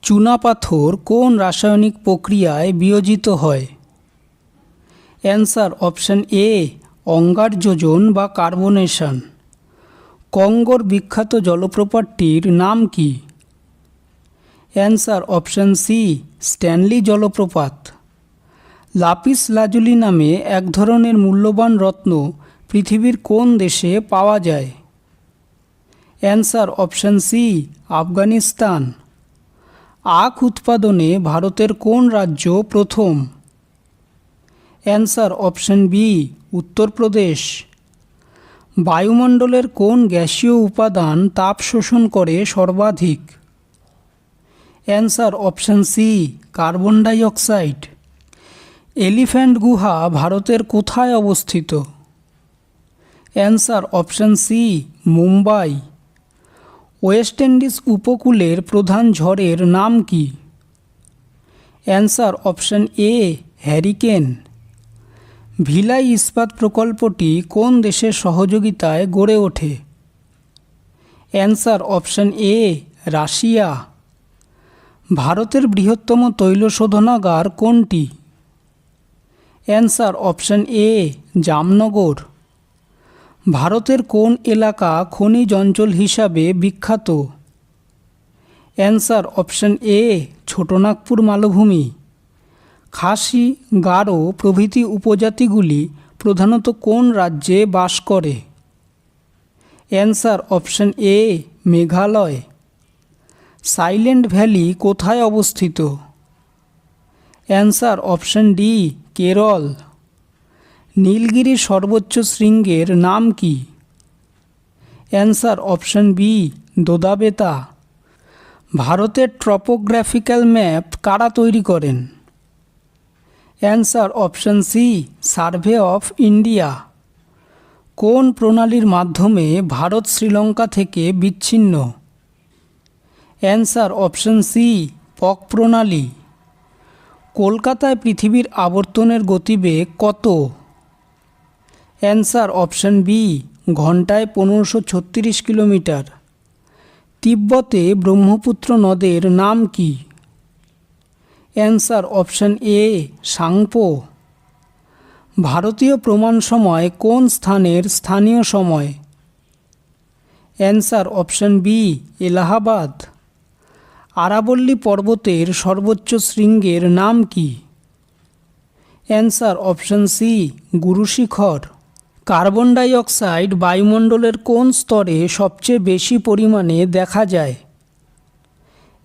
চুনাপাথর কোন রাসায়নিক প্রক্রিয়ায় বিয়োজিত হয়? অ্যান্সার অপশান এ অঙ্গার যোজন বা কার্বনেশন। কঙ্গোর বিখ্যাত জলপ্রপাতটির নাম কি? অ্যান্সার অপশান সি স্ট্যানলি জলপ্রপাত। লাপিস লাজুলি নামে এক ধরনের মূল্যবান রত্ন পৃথিবীর কোন দেশে পাওয়া যায়? Answer option C Afghanistan. আখ উৎপাদনে ভারতের কোন রাজ্য প্রথম? Answer option B Uttar Pradesh. বায়ুমণ্ডলের কোন গ্যাসীয় উপাদান তাপ শোষণ করে সর্বাধিক? Answer option C carbon dioxide. Elephant গুহা ভারতের কোথায় অবস্থিত? Answer option C Mumbai. West Indies উপকূলের প্রধান ঝড়ের নাম কি? Answer option A hurricane. Bhilai ইস্পাত প্রকল্পটি কোন দেশের সহযোগিতায় গড়ে ওঠে? Answer option A Russia. ভারতের বৃহত্তম তৈল শোধনাগার কোনটি? অ্যান্সার অপশান এ জামনগর। ভারতের কোন এলাকা খনিজ অঞ্চল হিসাবে বিখ্যাত? অ্যান্সার অপশান এ ছোটনাগপুর মালভূমি। খাসি, গারো প্রভৃতি উপজাতিগুলি প্রধানত কোন রাজ্যে বাস করে? Answer option A Meghalaya. Silent Valley কোথায় অবস্থিত? Answer option D Kerala. নীলগিরির সর্বোচ্চ শৃঙ্গের নাম কি? Answer option B Doddabetta. ভারতের ট্রপোগ্রাফিক্যাল ম্যাপ কারা তৈরি করেন? Answer option C Survey of India. কোন প্রণালীর মাধ্যমে ভারত শ্রীলঙ্কা থেকে বিচ্ছিন্ন? অ্যান্সার অপশান সি পক প্রণালী। কলকাতায় পৃথিবীর আবর্তনের গতিবেগ কত? অ্যান্সার অপশান বি ঘন্টায় 1536 কিলোমিটার। তিব্বতে ব্রহ্মপুত্র নদের নাম কি? Answer option A Tsangpo. ভারতীয় প্রমাণ সময় কোন স্থানের স্থানীয় সময়? Answer option B Allahabad. আরাবল্লী পর্বতের সর্বোচ্চ শৃঙ্গের নাম কি? Answer option C Gurushikhar. Carbon dioxide বায়ুমণ্ডলের কোন স্তরে সবচেয়ে বেশি পরিমাণে দেখা যায়?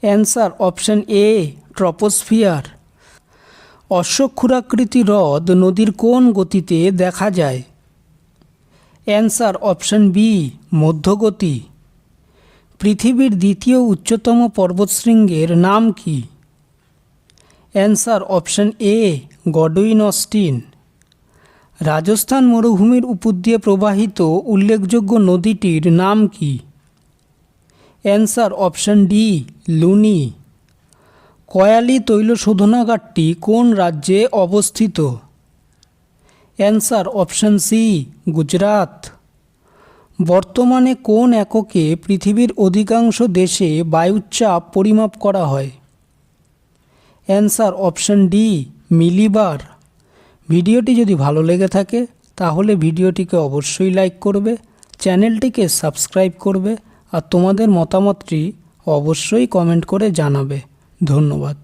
Answer option A troposphere. অশ্বক্ষুরাকৃতি হ্রদ নদীর কোন গতিতে দেখা যায়? অ্যান্সার অপশান বি মধ্যগতি। পৃথিবীর দ্বিতীয় উচ্চতম পর্বতশৃঙ্গের নাম কি? Answer option A Godwin Austen. Rajasthan মরুভূমির উপর দিয়ে প্রবাহিত উল্লেখযোগ্য নদীটির নাম কি? Answer option D Luni. Koyali তৈল শোধনাগারটি কোন রাজ্যে অবস্থিত? Answer option C Gujarat. বর্তমানে কোন এককে পৃথিবীর অধিকাংশ দেশে বায়ুচাপ পরিমাপ করা হয়? Answer option D মিলিবার। ভিডিওটি যদি ভালো লেগে থাকে তাহলে ভিডিওটিকে অবশ্যই লাইক করবে, চ্যানেলটিকে সাবস্ক্রাইব করবে আর তোমাদের মতামতটি অবশ্যই কমেন্ট করে জানাবে। ধন্যবাদ।